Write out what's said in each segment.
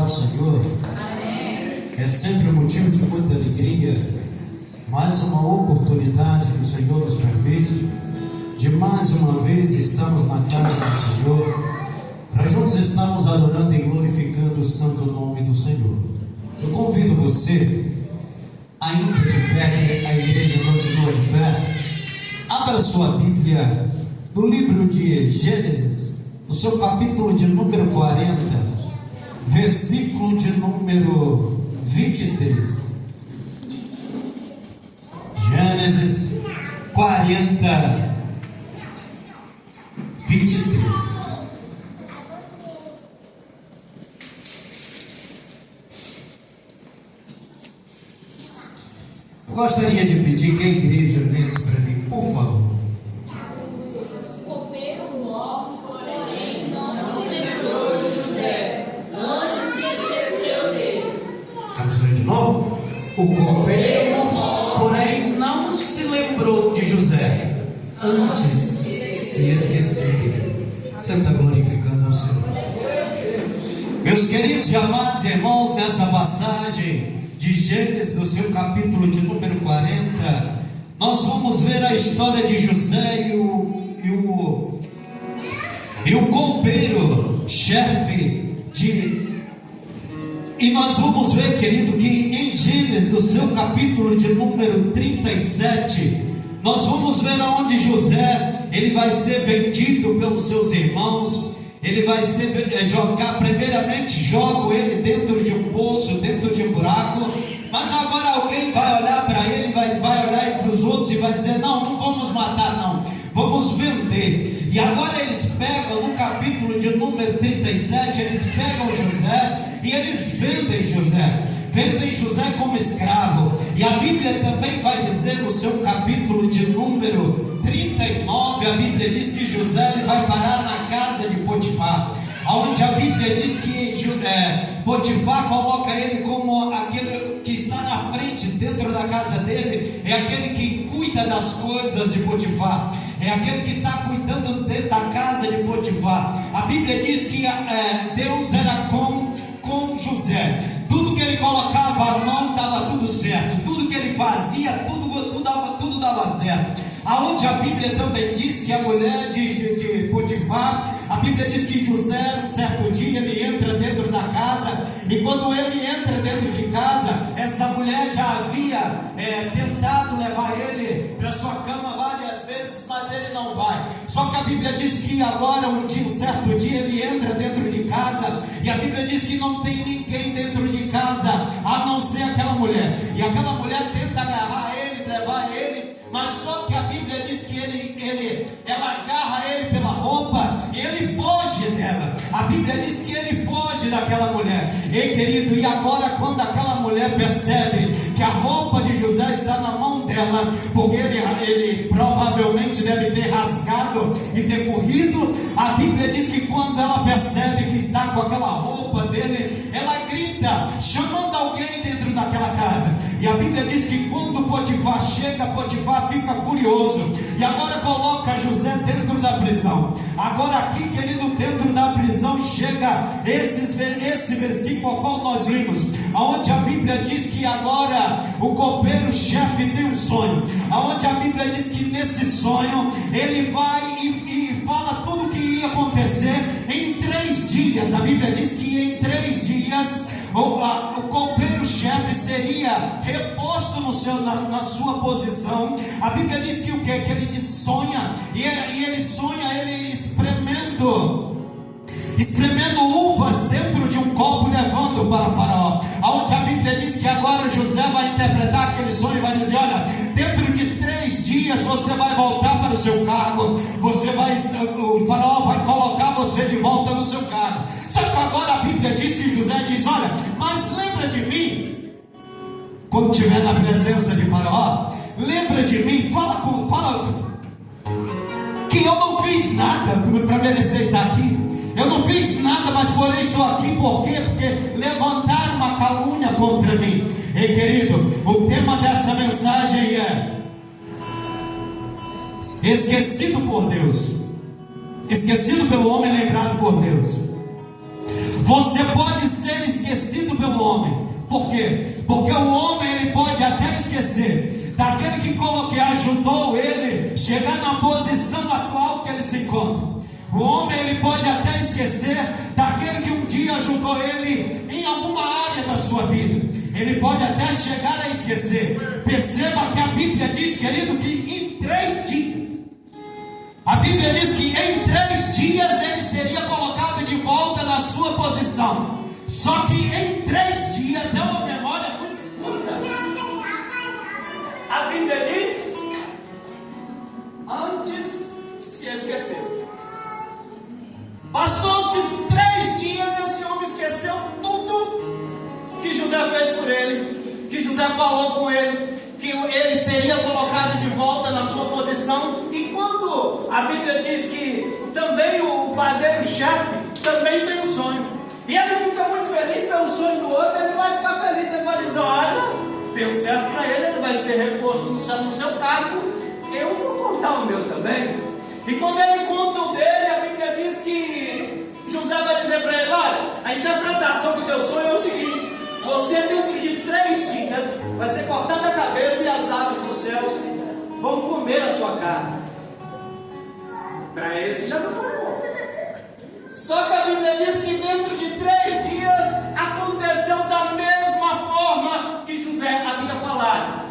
ao Senhor? Amém. É sempre um motivo de muita alegria, mais uma oportunidade que o Senhor nos permite, de mais uma vez estamos na casa do Senhor, para juntos estarmos adorando e glorificando o santo nome do Senhor. Eu convido você, ainda de pé, que a igreja continua de pé, abra sua Bíblia no livro de Gênesis, no seu capítulo de número 40, versículo de número 23. Gênesis 40, 23. Eu gostaria de pedir que a igreja lesse para mim, por favor. De novo, o copeiro, porém, não se lembrou de José, antes se esqueceu dele. Você está glorificando ao Senhor. Meus queridos e amados irmãos, nessa passagem de Gênesis, no seu capítulo de número 40, nós vamos ver a história de José e o copeiro, chefe de... E nós vamos ver, querido, que em Gênesis, no seu capítulo de número 37, nós vamos ver aonde José, ele vai ser vendido pelos seus irmãos, ele vai ser primeiramente jogam ele dentro de um poço, dentro de um buraco, mas agora alguém vai olhar para ele, vai olhar para os outros e vai dizer, não vamos matar não, vamos vender. E agora eles pegam, no capítulo de número 37, eles pegam José e eles vendem José como escravo. E a Bíblia também vai dizer no seu capítulo de número 39, a Bíblia diz que José ele vai parar na casa de Potifar, onde a Bíblia diz que Potifar coloca ele como aquele que está na frente, dentro da casa dele, é aquele que cuida das coisas de Potifar, é aquele que está cuidando dentro da casa de Potifar. A Bíblia diz que Deus era com José, tudo que ele colocava a mão dava tudo certo, tudo que ele fazia, tudo dava certo. Aonde a Bíblia também diz que a mulher de Potifar, a Bíblia diz que José, um certo dia, ele entra dentro da casa, e quando ele entra dentro de casa, essa mulher já havia tentado levar ele para sua cama várias vezes, mas ele não vai. Só que a Bíblia diz que agora, um certo dia, ele entra dentro de casa, e a Bíblia diz que não tem ninguém dentro de casa, a não ser aquela mulher, e aquela mulher tenta agarrar ele, levar ele, mas só que a Bíblia diz que ela agarra ele pela roupa e ele foge dela. A Bíblia diz que ele foge daquela mulher. Ei, querido, e agora quando aquela mulher percebe que a roupa de José está na mão dela, porque ele provavelmente deve ter rasgado e ter corrido, a Bíblia diz que quando ela percebe que está com aquela roupa dele, ela grita, chamando alguém dentro daquela casa. E a Bíblia diz que quando Potifar chega, Potifar fica furioso, e agora coloca José dentro da prisão. Agora aqui, querido, dentro da prisão chega esse versículo ao qual nós vimos, onde a Bíblia diz que agora o copeiro chefe tem um sonho, onde a Bíblia diz que nesse sonho ele vai e fala tudo o que ia acontecer em 3 dias. A Bíblia diz que em 3 dias o copeiro chefe seria reposto na sua posição. A Bíblia diz que o que? Que ele sonha, e ele sonha ele espremendo uvas dentro de um copo, levando para Faraó. Onde a Bíblia diz que agora José vai interpretar aquele sonho e vai dizer, olha, dentro de 3 dias você vai voltar para o seu cargo, o Faraó vai colocar você de volta no seu cargo. Só que agora a Bíblia diz que José diz, olha, mas lembra de mim quando estiver na presença de Faraó, lembra de mim, fala que eu não fiz nada para merecer estar aqui. Eu não fiz nada, mas porém estou aqui. Por quê? Porque levantaram uma calúnia contra mim. Ei, querido, o tema desta mensagem é esquecido por Deus, esquecido pelo homem, lembrado por Deus. Você pode ser esquecido pelo homem. Por quê? Porque o homem ele pode até esquecer daquele que ajudou ele chegar na posição atual que ele se encontra. O homem ele pode até esquecer daquele que um dia ajudou ele em alguma área da sua vida. Ele pode até chegar a esquecer. Perceba que a Bíblia diz, querido, que em 3 dias, a Bíblia diz que em 3 dias ele seria colocado de volta na sua posição. Só que em 3 dias é uma memória muito curta. A Bíblia diz: antes se esqueceu. Passou-se 3 dias e esse homem esqueceu tudo que José fez por ele, que José falou com ele, que ele seria colocado de volta na sua posição. E quando a Bíblia diz que também o padeiro-chefe também tem um sonho, e ele fica muito feliz pelo sonho do outro, ele vai ficar feliz, ele vai dizer: olha, deu certo para ele, ele vai ser reposto no seu cargo, eu vou contar o meu também. E quando ele conta o dele, a Bíblia diz que José vai dizer para ele: olha, a interpretação do teu sonho é o seguinte: você dentro de 3 dias vai ser cortada a cabeça e as aves dos céus vão comer a sua carne. Para esse já não foi bom. Só que a Bíblia diz que dentro de 3 dias aconteceu da mesma forma que José havia falado.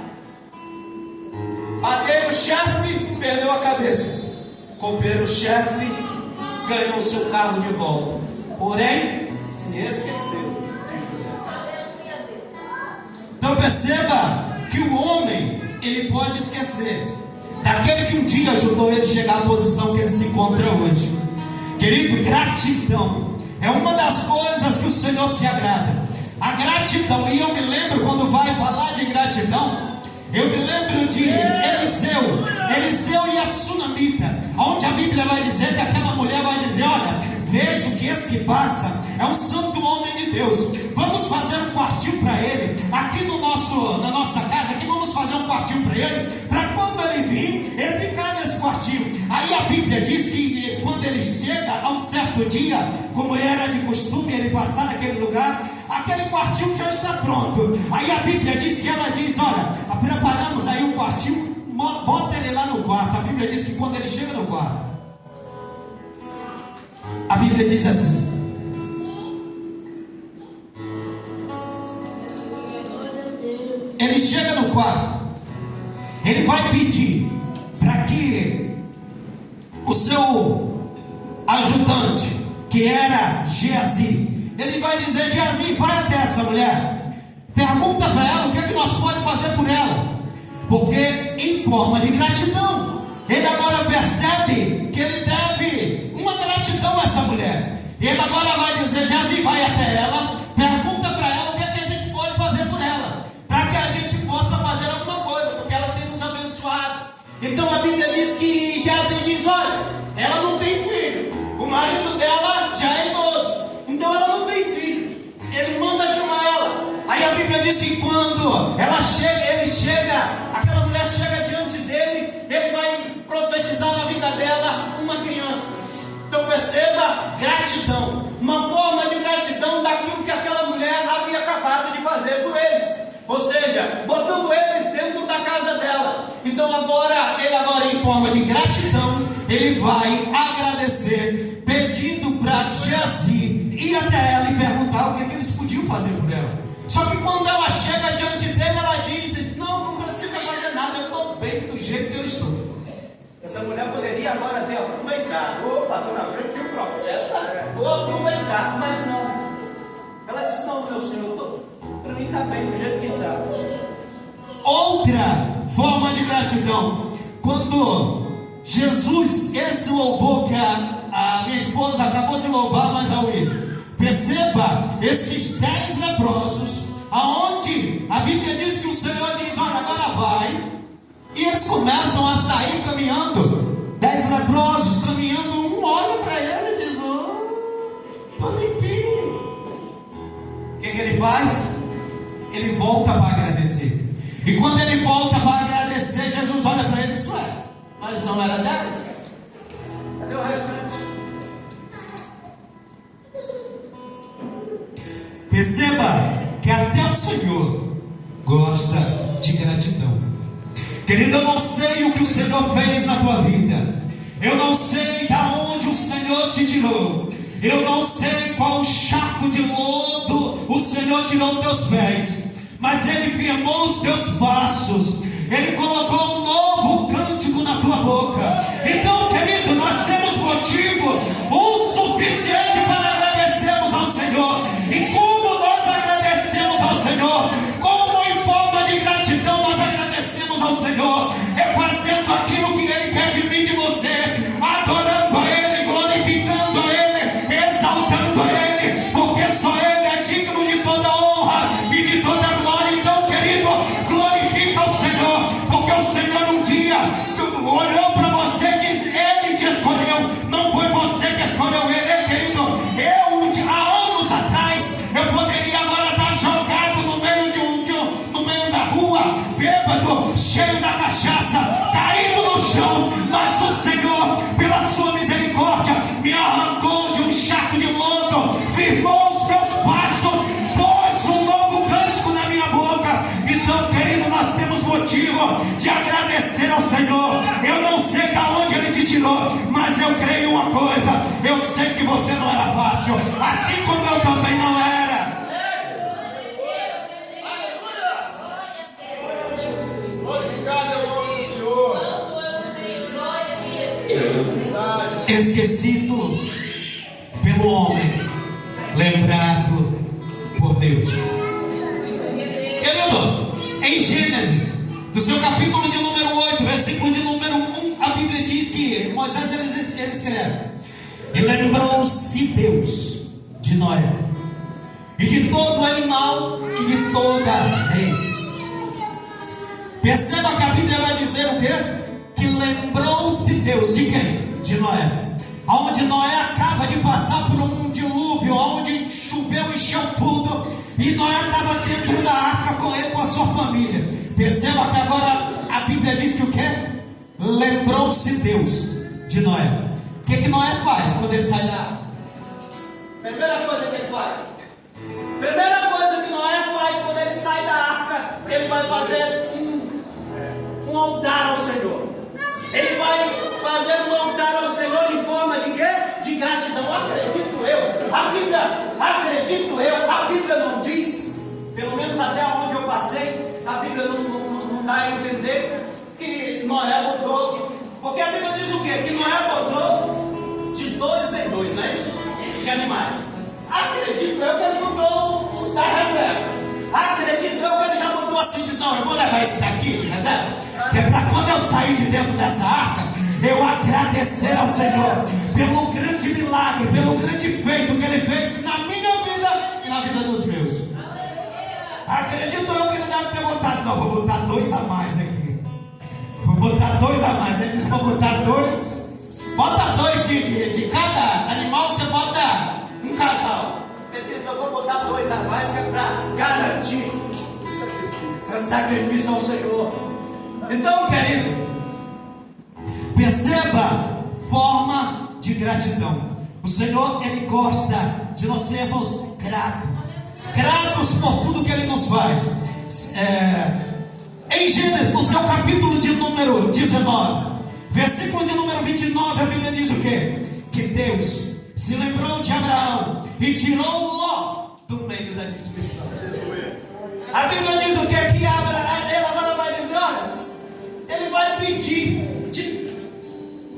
Padeiro-chefe perdeu a cabeça, copeiro-chefe ganhou o seu carro de volta, porém se esqueceu de José. Então perceba que o homem ele pode esquecer daquele que um dia ajudou ele a chegar à posição que ele se encontra hoje. Querido, gratidão é uma das coisas que o Senhor se agrada. A gratidão, e eu me lembro quando vai falar de gratidão, eu me lembro de Eliseu e a sunamita, onde a Bíblia vai dizer que aquela mulher vai dizer: olha, vejo que esse que passa é um santo homem de Deus, vamos fazer um quartinho para ele, aqui na nossa casa, aqui vamos fazer um quartinho para ele, para quando ele vir, ele ficar nesse quartinho. Aí a Bíblia diz que quando ele chega a um certo dia, como era de costume ele passar naquele lugar, aquele quartinho já está pronto. Aí a Bíblia diz que ela diz: olha, preparamos aí um quartinho, bota ele lá no quarto. A Bíblia diz que quando ele chega no quarto, a Bíblia diz assim: ele chega no quarto, ele vai pedir para que o seu ajudante, que era Geazi, ele vai dizer: Geazi, vai até essa mulher, pergunta para ela o que é que nós podemos fazer por ela, porque em forma de gratidão, ele agora percebe que ele deve uma gratidão a essa mulher. Ele agora vai dizer: Geazi, vai até ela, pergunta para ela o que é que a gente pode fazer por ela, para que a gente possa fazer alguma coisa, porque ela tem nos abençoado. Então a Bíblia diz que Geazi diz: olha, ela não tem filho, o marido dela já é idoso, então ela não tem filho. Ele manda chamar ela. Aí a Bíblia diz que quando ele chega, aquela mulher chega diante dele, ele vai profetizar na vida dela uma criança. Então perceba, gratidão, uma forma de gratidão daquilo que aquela mulher havia acabado de fazer por eles, ou seja, botando eles dentro da casa dela. Então ele em forma de gratidão, ele vai agradecer, pedindo para Geazi ir até ela e perguntar o que eles podiam fazer por ela. Só que quando ela chega diante dele, ela diz: não precisa fazer nada, eu estou bem do jeito que eu estou. Essa mulher poderia agora até aproveitar: opa, estou na frente de um profeta, vou aproveitar, mas não. Ela disse: não, meu senhor, para mim está bem do jeito que está. Outra forma de gratidão, quando Jesus, esse louvor que a minha esposa acabou de louvar, mas ao ir, perceba esses 10 leprosos, aonde a Bíblia diz que o Senhor diz: olha, agora vai. E eles começam a sair caminhando. 10 leprosos caminhando, um olha para ele e diz: estou limpinho. O que ele faz? Ele volta para agradecer. E quando ele volta para agradecer, Jesus olha para ele e diz: ué, mas não era 10? Cadê o restante? Perceba que até o Senhor gosta de gratidão. Querido, eu não sei o que o Senhor fez na tua vida. Eu não sei da onde o Senhor te tirou. Eu não sei qual charco de lodo o Senhor tirou teus pés. Mas Ele firmou os teus passos. Ele colocou um novo cântico na tua boca. Então, querido, nós temos motivo o suficiente para agradecermos ao Senhor. E como nós agradecemos ao Senhor? Como em forma de gratidão nós agradecemos ao Senhor? É fazendo aquilo que Ele quer de mim e de você, adorando a Ele, glorificando a Ele, exaltando a Ele, porque só Ele é digno de toda honra e de toda glória. Então, querido, glorifica o Senhor, porque o Senhor um dia olhou para você e disse: Ele te escolheu, não foi você que escolheu Ele, querido. Há anos atrás, eu poderia agora estar jogado no meio da rua, bêbado, cheio da cachaça, caído no chão, mas o Senhor, pela sua misericórdia, me arrancou de um charco de lodo, firmou os meus passos, pôs um novo cântico na minha boca. Então, querido, nós temos motivo de agradecer ao Senhor. Eu não sei de onde Ele te tirou, mas eu creio uma coisa: eu sei que você não era fácil, assim como eu também não era. Esquecido pelo homem, lembrado por Deus. Querido, em Gênesis, do seu capítulo de número 8, versículo de número 1, a Bíblia diz que Moisés ele escreve: e lembrou-se Deus de Noé, e de todo animal e de toda res. Perceba que a Bíblia vai dizer o quê? Que lembrou-se Deus de quem? De Noé. Onde Noé acaba de passar por um dilúvio, onde choveu, encheu tudo, e Noé estava dentro da arca com ele, com a sua família. Perceba que agora a Bíblia diz que o quê? Lembrou-se Deus de Noé. O que Noé faz quando ele sai da arca? Primeira coisa que ele faz. Primeira coisa que Noé faz quando ele sai da arca, ele vai fazer um altar ao Senhor. Ele vai fazer um altar ao Senhor em forma de quê? De gratidão. Acredito eu. A Bíblia não diz, pelo menos até onde eu passei, a Bíblia não dá a entender que Noé botou. Porque a Bíblia diz o quê? Que Noé botou de 2 em 2, não é isso? De animais. Acredito eu que ele botou os da reserva. Acredito eu que ele já botou assim, diz: não, eu vou levar esse aqui de reserva, que é para quando eu sair de dentro dessa arca, eu agradecer ao Senhor pelo grande milagre, pelo grande feito que Ele fez na minha vida e na vida dos meus. Acredito eu que Ele deve ter botado: não, vou botar 2 a mais aqui. Vou botar 2 a mais. Ele disse para botar 2. Bota 2 de cada animal, você bota um casal. Ele disse: eu vou botar 2 a mais, que é para garantir esse sacrifício ao Senhor. Então, querido, perceba forma de gratidão. O Senhor, Ele gosta de nós sermos gratos por tudo que Ele nos faz. Em Gênesis, no seu capítulo de número 19, versículo de número 29, a Bíblia diz o quê? Que Deus se lembrou de Abraão e tirou Ló do meio da destruição. A Bíblia diz o quê? Que ele agora vai dizer: olha, ele vai pedir de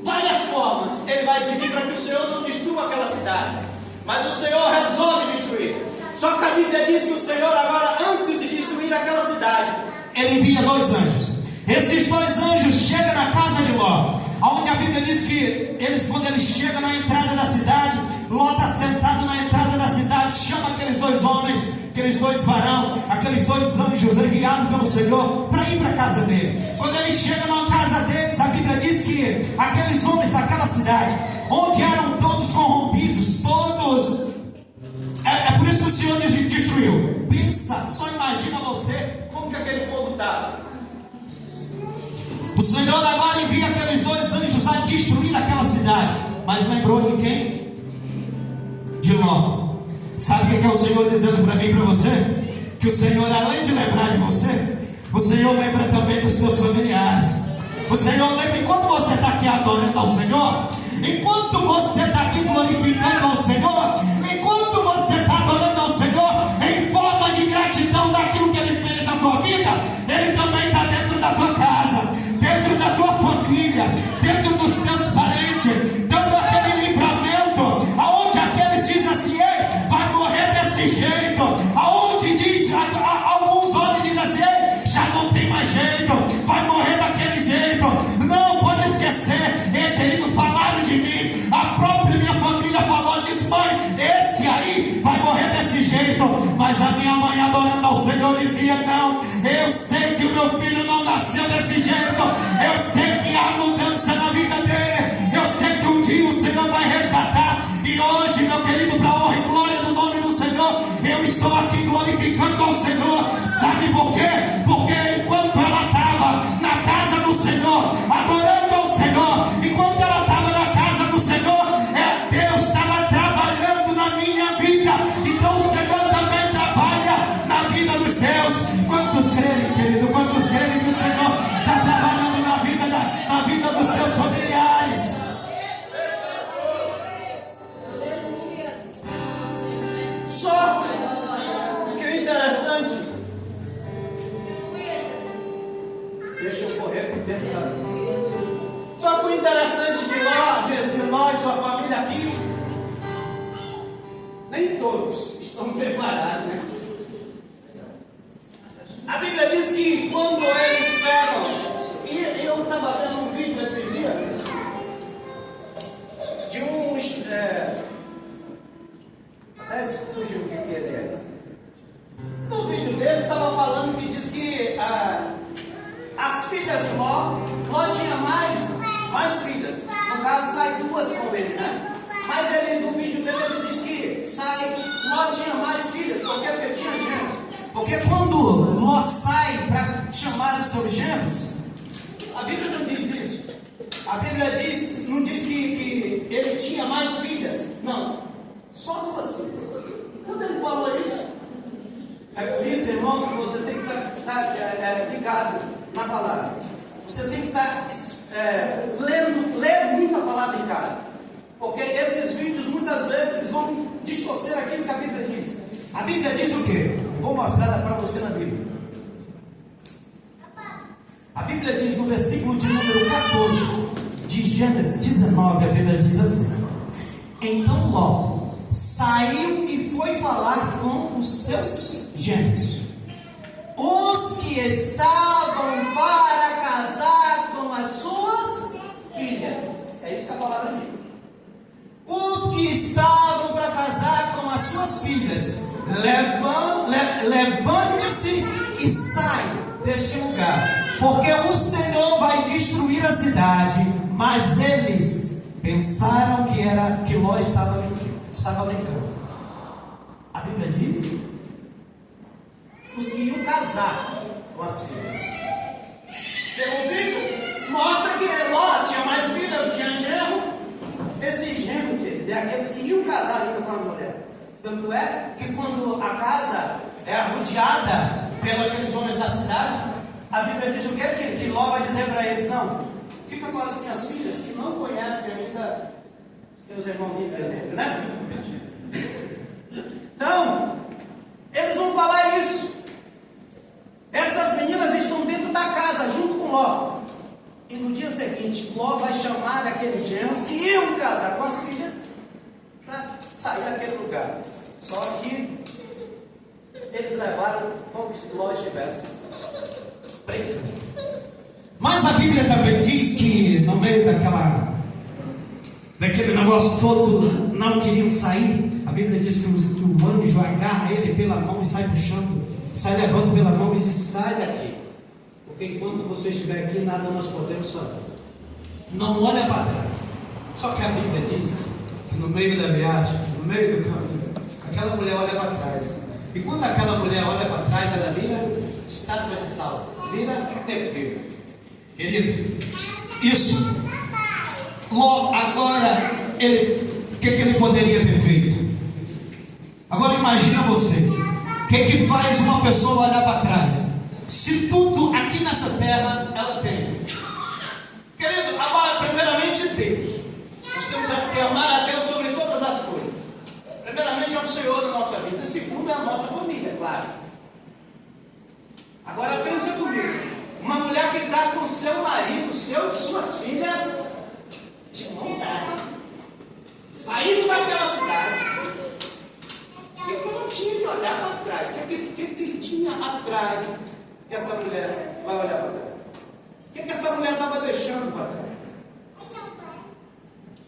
várias formas. Ele vai pedir para que o Senhor não destrua aquela cidade, mas o Senhor resolve destruir. Só que a Bíblia diz que o Senhor agora, antes de destruir aquela cidade, Ele envia 2 anjos. Esses 2 anjos chegam na casa de Ló, onde a Bíblia diz que quando eles chegam na entrada da cidade, Ló está sentado na entrada da cidade, chama aqueles 2 homens, aqueles 2 varão, aqueles 2 anjos enviados pelo Senhor para ir para a casa dele. Quando eles chegam na casa deles, a Bíblia diz que aqueles homens daquela cidade, onde eram todos corrompidos, todos, é por isso que o Senhor destruiu. Pensa, só imagina você como que aquele povo estava. O Senhor agora envia aqueles 2 anjos a destruir aquela cidade, mas lembrou de quem? De Ló. Sabe o que é o Senhor dizendo para mim e para você? Que o Senhor, além de lembrar de você, o Senhor lembra também dos teus familiares. O Senhor lembra, enquanto você está aqui adorando ao Senhor, enquanto você está aqui glorificando ao Senhor, enquanto você está adorando ao Senhor em forma de gratidão daquilo que Ele fez na tua vida, Ele também está dentro da tua casa, dentro da tua família, dentro dos teus parentes, dando aquele livramento, aonde aqueles dizem assim: ei, vai morrer desse jeito, aonde diz, alguns olhos dizem assim: ei, já não tem mais jeito, vai morrer daquele jeito. Não pode esquecer, ei, querido, falaram de mim, a própria minha família falou, disse: mãe, esse aí vai morrer desse jeito. Mas a minha mãe, adorando ao Senhor, dizia: não, eu sei que o meu filho não nasceu desse jeito, eu sei que há mudança na vida dele, eu sei que um dia o Senhor vai resgatar. E hoje, meu querido, para a honra e glória do nome do Senhor, eu estou aqui glorificando ao Senhor. Sabe por quê? Porque enquanto ela estava na casa do Senhor, adorando ao Senhor, enquanto ela estava na casa do Senhor, Deus estava trabalhando na minha vida. Então o Senhor também trabalha na vida dos teus. Quantos creem, querido? Quantos creem que o Senhor está trabalhando na vida dos teus familiares? Só que o interessante, deixa eu correr aqui dentro. Só que o interessante de nós, sua família aqui, nem todos estão preparados, né? A Bíblia diz que quando eles pegam, e eu estava vendo um vídeo esses dias de uns, até fugiu o que ele é. No vídeo dele estava falando que diz que as filhas de Ló tinha mais filhas. No caso, sai duas com ele, né? Mas ele, no vídeo dele, ele diz que Ló tinha mais filhas. Por quê? Porque tinha gêmeos. Porque quando Ló sai para chamar os seus gêmeos, a Bíblia não diz isso. A Bíblia não diz que ele tinha mais filhas. Não, só duas filhas. Quando ele falou isso, é por isso, irmãos, que você tem que estar ligado na palavra. Você tem que estar ler muita palavra em casa. Porque esses vídeos muitas vezes eles vão distorcer aquilo que a Bíblia diz. A Bíblia diz o quê? Eu vou mostrar para você na Bíblia. A Bíblia diz no versículo de número 14 de Gênesis 19, a Bíblia diz assim: então Ló saiu e foi falar com os seus gêmeos, os que estavam para casar com as suas filhas. É isso que a palavra diz. Os que estavam para casar com as suas filhas, levante-se e sai deste lugar, porque o Senhor vai destruir a cidade. Mas eles pensaram que Ló estava mentindo, estava brincando. A Bíblia diz: os que iam casar com as filhas. Pelo vídeo mostra que Ló tinha mais filha, não tinha genro. Esse genro, querido, é aqueles que iam casar ainda com a mulher. Tanto é que quando a casa é arrodeada pelos homens da cidade, a Bíblia diz o quê? Que Ló vai dizer para eles: não, fica com as minhas filhas que não conhecem ainda meus irmãozinhos vermelhos, né? Então, eles vão falar isso. Essas meninas estão dentro da casa, junto com Ló. E no dia seguinte, Ló vai chamar aqueles genros que iam casar com as filhas para sair daquele lugar. Só que eles levaram como se Ló estivesse brincando. Mas a Bíblia também diz que no meio daquele negócio todo, não queriam sair. A Bíblia diz que o anjo agarra ele pela mão e sai puxando, sai levando pela mão e diz: sai daqui, porque enquanto você estiver aqui, nada nós podemos fazer. Não olha para trás. Só que a Bíblia diz que no meio da viagem, no meio do caminho, aquela mulher olha para trás. E quando aquela mulher olha para trás, ela vira estátua de sal, vira tempero. Querido, isso, Ló, agora, o que ele poderia ter feito? Agora imagina você, o que faz uma pessoa olhar para trás? Se tudo aqui nessa terra ela tem. Querido, amar primeiramente Deus. Nós temos que amar a Deus sobre todas as coisas. Primeiramente é o Senhor da nossa vida. Segundo é a nossa família, claro. Agora pensa comigo. Uma mulher que está com seu marido, suas filhas, de mão dada, saindo daquela cidade. O que ela tinha que olhar para trás? O que tinha atrás que essa mulher vai olhar para trás? O que essa mulher estava deixando para trás?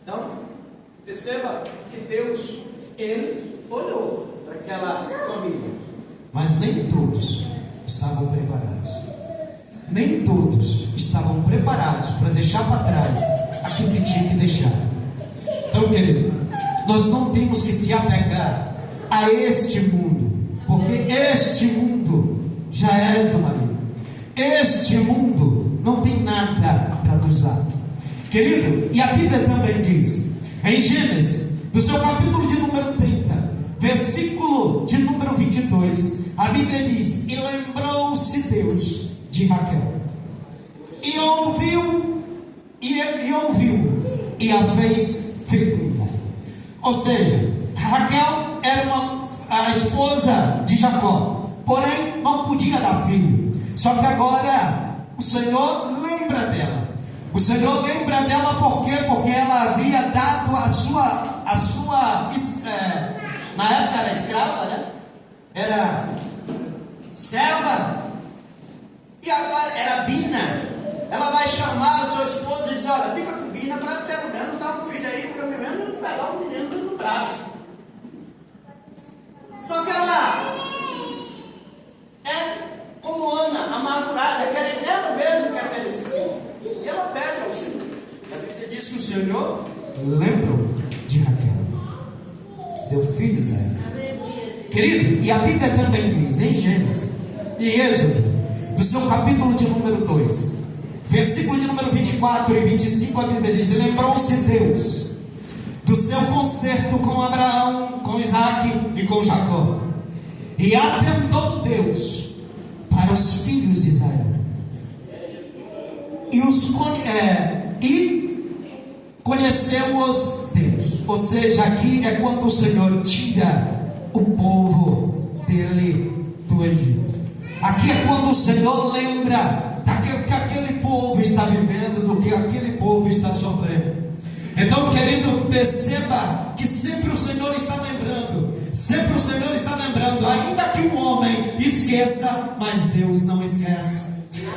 Então, perceba que Deus, Ele olhou para aquela família. Mas nem todos estavam preparados. Nem todos estavam preparados para deixar para trás aquilo que tinha que deixar. Então, querido, nós não temos que se apegar a este mundo, porque este mundo já é do marido. Este mundo não tem nada para nos dar, querido. E a Bíblia também diz, em Gênesis, no seu capítulo de número 30, versículo de número 22, a Bíblia diz: e lembrou-se Deus de Raquel, e ouviu, e a fez fecunda. Ou seja, Raquel era a esposa de Jacó, porém não podia dar filho. Só que agora o Senhor lembra dela. O Senhor lembra dela por quê? Porque ela havia dado a sua na época era escrava, né? Era serva. E agora era Bina. Ela vai chamar o seu esposo e diz: olha, fica com Bina para pelo menos dar um filho aí, para pelo menos pegar o menino no braço. Só que ela é como Ana, amargurada, ela mesmo quer ter esse filho. E ela pede ao Senhor. A Bíblia diz que o Senhor lembrou de Raquel, deu filhos a ela. Querido, e a Bíblia também diz em Gênesis, em Êxodo, do seu capítulo de número 2, versículo de número 24 e 25, a Bíblia diz: e lembrou-se Deus do seu concerto com Abraão, com Isaac e com Jacó, e atentou Deus para os filhos de Israel, e conheceu-os Deus. Ou seja, aqui é quando o Senhor tira o povo dele do Egito. Aqui é quando o Senhor lembra daquilo que aquele povo está vivendo, do que aquele povo está sofrendo. Então, querido, perceba que sempre o Senhor está lembrando. Sempre o Senhor está lembrando. Ainda que o homem esqueça, mas Deus não esquece.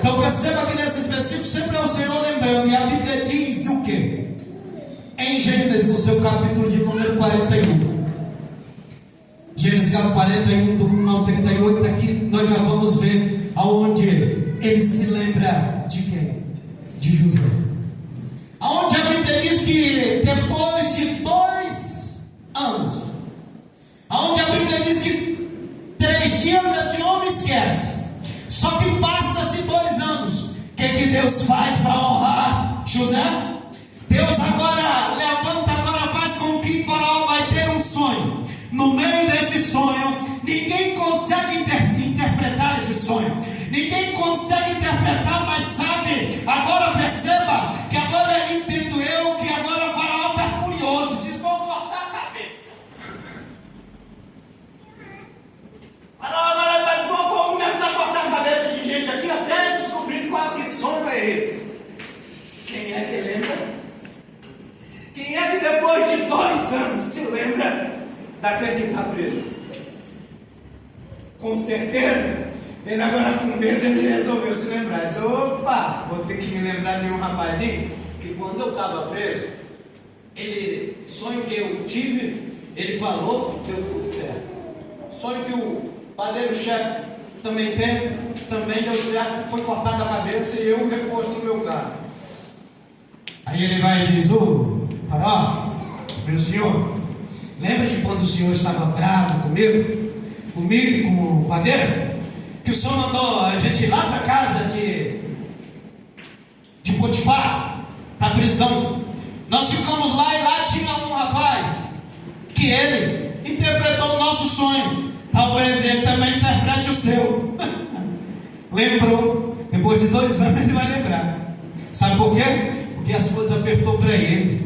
Então perceba que nesses versículos sempre é o Senhor lembrando. E a Bíblia diz o quê? Em Gênesis, no seu capítulo de número 41, Gênesis 41, do 1 ao 38, aqui nós já vamos ver aonde ele se lembra de quem? De José. Aonde a Bíblia diz que depois de 2 anos, aonde a Bíblia diz que 3 dias esse homem esquece. Só que passa-se 2 anos. O que Deus faz para honrar José? Deus agora levanta, agora faz com que Faraó vai ter um sonho. No meio desse sonho, ninguém consegue interpretar esse sonho. Ninguém consegue interpretar, mas sabe, agora perceba, que agora entendo eu, que agora o Faraó está furioso, diz: vou cortar a cabeça. Faraó agora diz: vou começar a cortar a cabeça de gente aqui, até descobrir qual que sonho é esse. Quem é que lembra? Quem é que depois de 2 anos se lembra daquele que está preso? Com certeza, ele agora com medo, ele resolveu se lembrar. Ele disse: opa, vou ter que me lembrar de um rapazinho que quando eu estava preso, sonho que eu tive, ele falou, deu tudo certo. Sonho que o padeiro-chefe também teve, também deu certo, foi cortada a cabeça e eu reposto no meu carro. Aí ele vai e diz: ô Faraó, meu senhor, lembra de quando o senhor estava bravo comigo e com o padeiro? Que o senhor mandou a gente ir lá para a casa de Potifar, para a prisão. Nós ficamos lá e lá tinha um rapaz que ele interpretou o nosso sonho, talvez ele também interprete o seu. Lembrou, depois de 2 anos ele vai lembrar. Sabe por quê? Porque as coisas apertou para ele.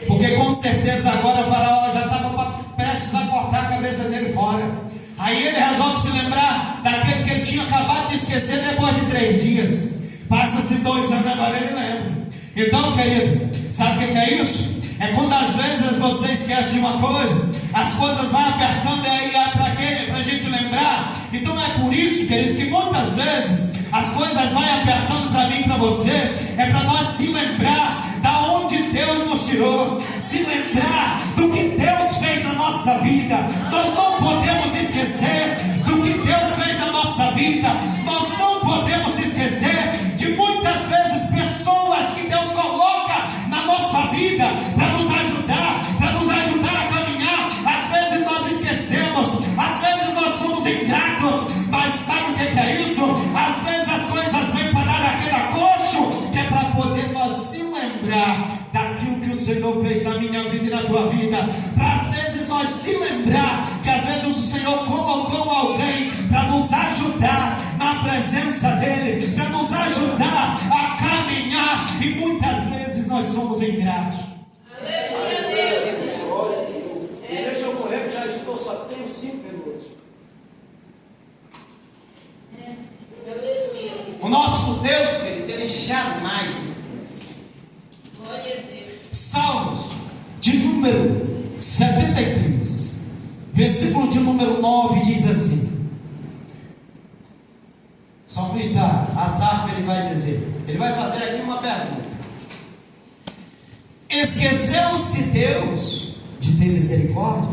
Porque com certeza agora o faraó já estava prestes a cortar a cabeça dele fora. Aí ele resolve se lembrar daquele que ele tinha acabado de esquecer depois de 3 dias. Passa-se 2 anos, agora ele lembra. Então, querido, sabe o que é isso? É quando às vezes você esquece de uma coisa, as coisas vão apertando, e aí é para a gente lembrar. Então é por isso, querido, que muitas vezes as coisas vão apertando para mim e para você, é para nós se lembrar da onde Deus nos tirou, se lembrar do que Deus fez na nossa vida. Nós não podemos esquecer do que Deus fez na nossa vida. Nós não podemos esquecer de muitas vezes pessoas que Deus coloca na nossa vida para nos ajudar a caminhar. Às vezes nós esquecemos, às vezes nós somos ingratos, mas sabe o que é isso? Às vezes as coisas vêm para dar aquele acolcho, que é para poder nós se lembrar daquilo que o Senhor fez na minha vida e na tua vida. Para às vezes nós se lembrar que às vezes o Senhor colocou alguém para nos ajudar na presença dEle, para nos ajudar a caminhar, e muitas vezes nós somos ingratos. Deixa eu correr, já estou, só tenho 5 minutos. O nosso Deus, querido, Ele jamais se esquece. Salmos de número 73, versículo de número 9 diz assim: o salmista Asaf, ele vai dizer, ele vai fazer aqui uma pergunta: esqueceu-se Deus de ter misericórdia?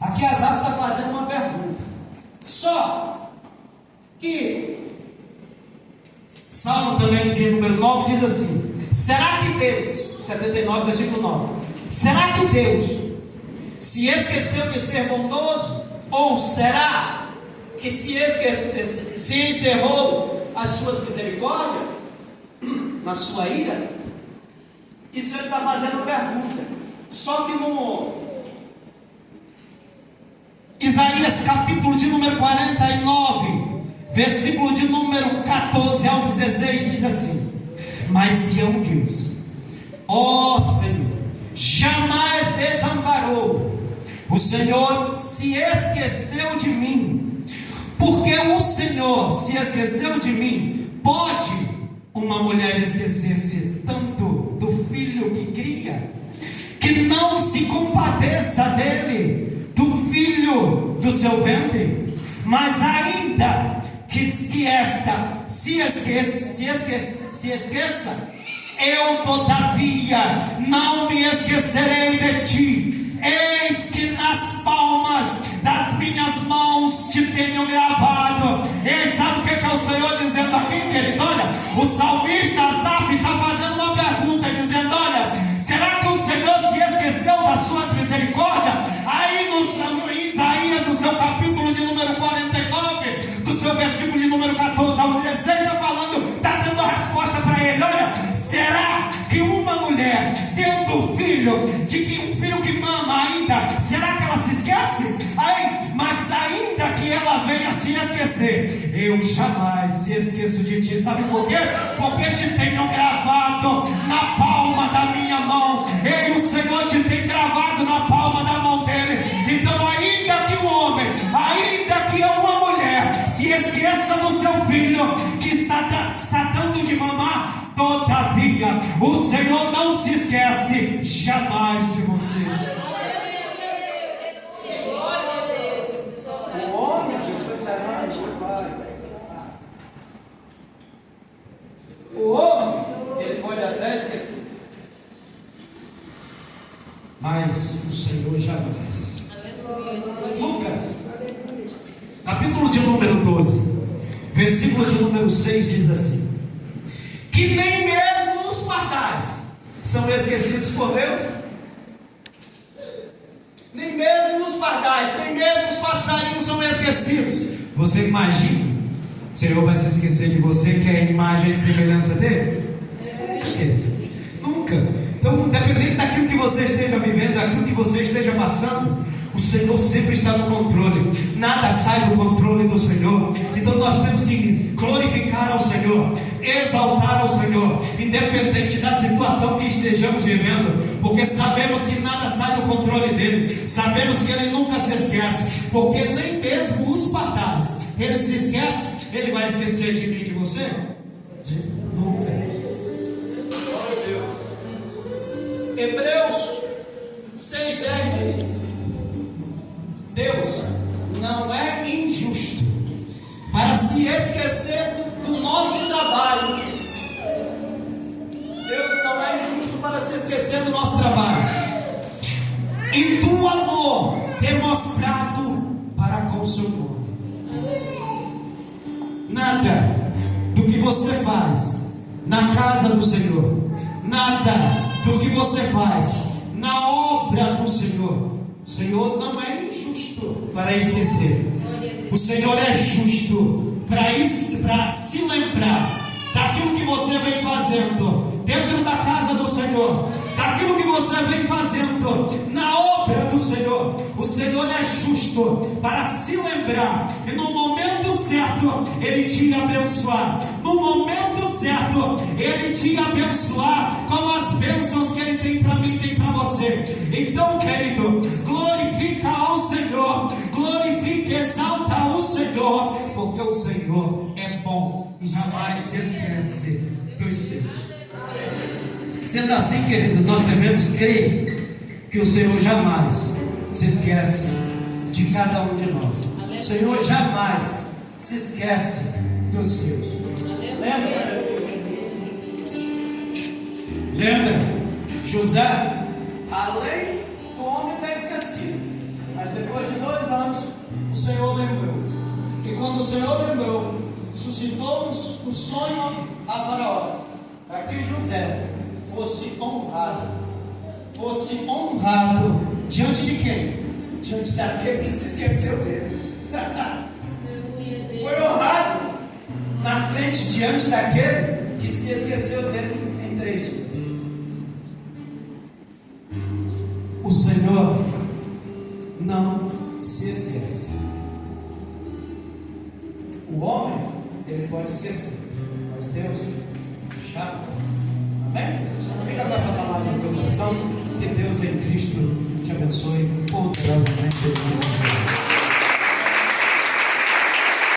Aqui Asaf está fazendo uma pergunta. Só que Salmo também de número 9 diz assim: será que Deus, 79 versículo 9, será que Deus se esqueceu de ser bondoso? Ou será que se encerrou as suas misericórdias na sua ira? Isso ele está fazendo pergunta. Só que no Isaías capítulo de número 49, versículo de número 14 ao 16 diz assim: mas Sião diz: ó Senhor, jamais desamparou, o Senhor se esqueceu de mim. Porque o Senhor se esqueceu de mim, pode uma mulher esquecer-se tanto do filho que cria, que não se compadeça dele, do filho do seu ventre? Mas ainda que esta se esqueça, eu todavia não me esquecerei de ti. Eis que nas palmas das minhas mãos te tenho gravado. E sabe o que é o Senhor dizendo aqui, querido? Olha, o salmista Asaf está fazendo uma pergunta, dizendo: olha, será que o Senhor se esqueceu das suas misericórdias? Aí no Isaías, no seu capítulo de número 49, do seu versículo de número 14 ao 16, está falando, está dando a resposta para ele: olha, será que uma mulher tendo filho, um filho que mama ainda, será que ela se esquece? Aí, mas ainda que ela venha se esquecer, eu jamais se esqueço de ti. Sabe por quê? Porque te tenho gravado na palma da minha mão. E o Senhor te tem gravado na palma da mão dele. Então ainda que o homem, ainda que uma mulher se esqueça do seu filho que está dando de mamar, todavia o Senhor não se esquece jamais de você. O homem, O homem, ele pode até esquecer, mas o Senhor jamais. Lucas, capítulo de número 12, versículo de número 6 diz assim: que nem mesmo os pardais são esquecidos por Deus. Nem mesmo os pardais, nem mesmo os passarinhos são esquecidos. Você imagina, o Senhor vai se esquecer de você, que é a imagem e semelhança dele? Nunca. Então, independente daquilo que você esteja vivendo, daquilo que você esteja passando, O Senhor sempre está no controle, nada sai do controle do Senhor. Então nós temos que glorificar ao Senhor, exaltar ao Senhor, independente da situação que estejamos vivendo, porque sabemos que nada sai do controle dele, sabemos que ele nunca se esquece, porque nem mesmo os pardais, ele se esquece. Ele vai esquecer de mim e de você? Nunca. Hebreus 6:10 diz: Deus não é injusto para se esquecer do nosso trabalho. Deus não é injusto para se esquecer do nosso trabalho e do amor demonstrado para com o seu povo. Nada do que você faz na casa do Senhor, nada do que você faz na obra do Senhor, o Senhor não é injusto para esquecer. O Senhor é justo para se lembrar daquilo que você vem fazendo dentro da casa do Senhor, daquilo que você vem fazendo na obra do Senhor. O Senhor é justo para se lembrar e no momento certo Ele te abençoar. No momento certo Ele te abençoar com as bênçãos que Ele tem para mim e tem para você. Então, querido, glorifica ao Senhor, glorifica, exalta o Senhor, porque o Senhor é bom e jamais se esquece dos seus. Sendo assim, querido, nós devemos crer que o Senhor jamais se esquece de cada um de nós. O Senhor jamais se esquece dos seus. Lembra? José, além do homem está esquecido, mas depois de 2 anos o Senhor lembrou. E quando o Senhor lembrou, suscitou um sonho a Faraó para que José fosse honrado diante de quem? Diante daquele que se esqueceu dele. Foi honrado na frente, diante daquele que se esqueceu dele em 3 dias. O Senhor não se esquece. O homem, ele pode esquecer, mas Deus jamais. Amém? Fica com essa palavra no teu coração. Que Deus em Cristo te abençoe poderosamente.